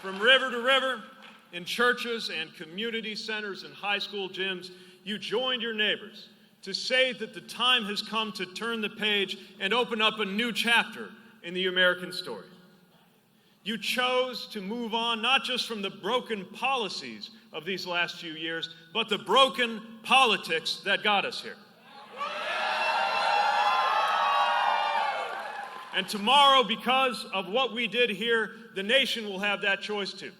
From river to river, in churches and community centers and high school gyms, you joined your neighbors to say that the time has come to turn the page and open up a new chapter in the American story. You chose to move on not just from the broken policies of these last few years, but the broken politics that got us here. And tomorrow, because of what we did here, the nation will have that choice too.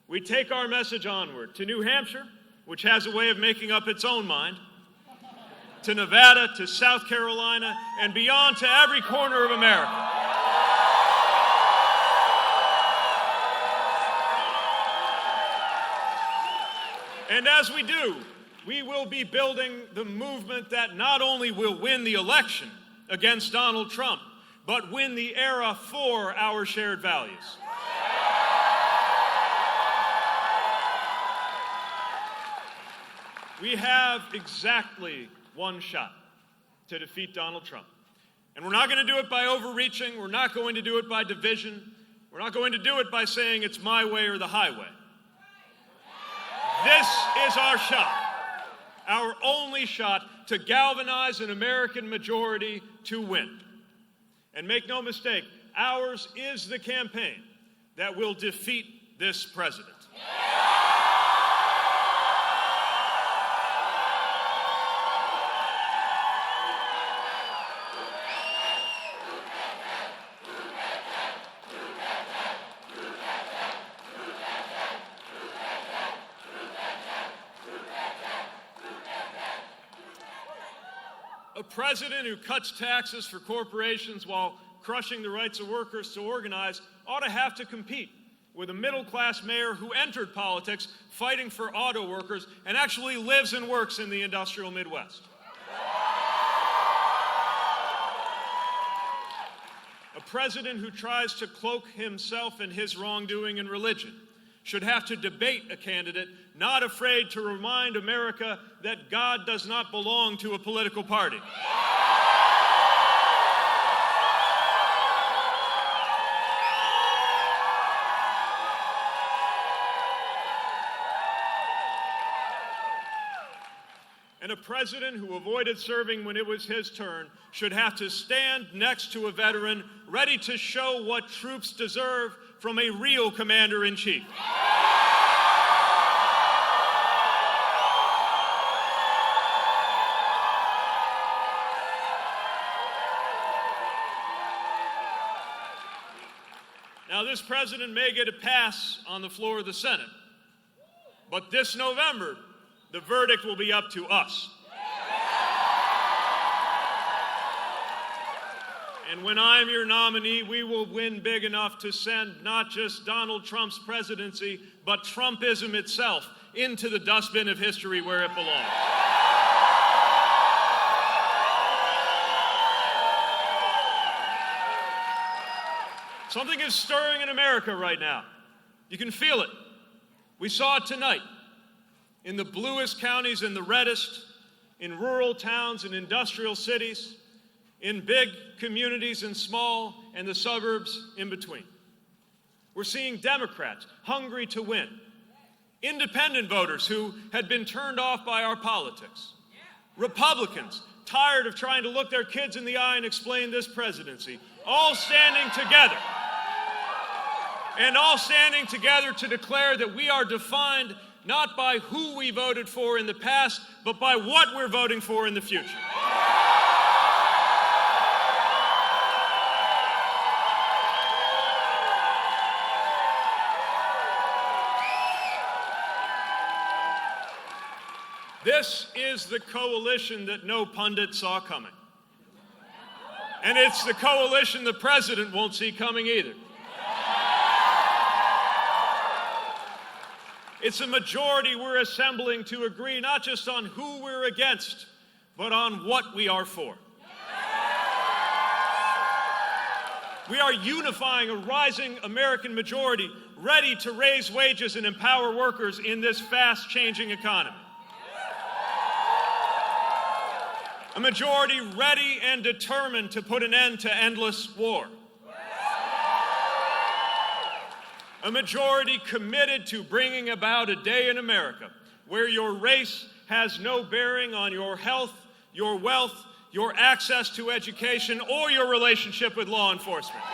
We take our message onward to New Hampshire, which has a way of making up its own mind, to Nevada, to South Carolina, and beyond to every corner of America. And as we do, we will be building the movement that not only will win the election against Donald Trump, but win the era for our shared values. We have exactly one shot to defeat Donald Trump. And we're not going to do it by overreaching. We're not going to do it by division. We're not going to do it by saying it's my way or the highway. This is our shot, our only shot to galvanize an American majority to win. And make no mistake, ours is the campaign that will defeat this president. A president who cuts taxes for corporations while crushing the rights of workers to organize ought to have to compete with a middle-class mayor who entered politics fighting for auto workers and actually lives and works in the industrial Midwest. A president who tries to cloak himself and his wrongdoing in religion should have to debate a candidate not afraid to remind America that God does not belong to a political party. And a president who avoided serving when it was his turn should have to stand next to a veteran ready to show what troops deserve from a real commander-in-chief. Now, this president may get a pass on the floor of the Senate, but this November, the verdict will be up to us. And when I'm your nominee, we will win big enough to send not just Donald Trump's presidency, but Trumpism itself into the dustbin of history where it belongs. Something is stirring in America right now. You can feel it. We saw it tonight. In the bluest counties and the reddest, in rural towns and industrial cities, in big communities and small, and the suburbs in between. We're seeing Democrats hungry to win, independent voters who had been turned off by our politics, Republicans tired of trying to look their kids in the eye and explain this presidency, all standing together. And all standing together to declare that we are defined not by who we voted for in the past, but by what we're voting for in the future. This is the coalition that no pundit saw coming. And it's the coalition the president won't see coming either. It's a majority we're assembling to agree not just on who we're against, but on what we are for. We are unifying a rising American majority ready to raise wages and empower workers in this fast-changing economy. A majority ready and determined to put an end to endless war. A majority committed to bringing about a day in America where your race has no bearing on your health, your wealth, your access to education, or your relationship with law enforcement.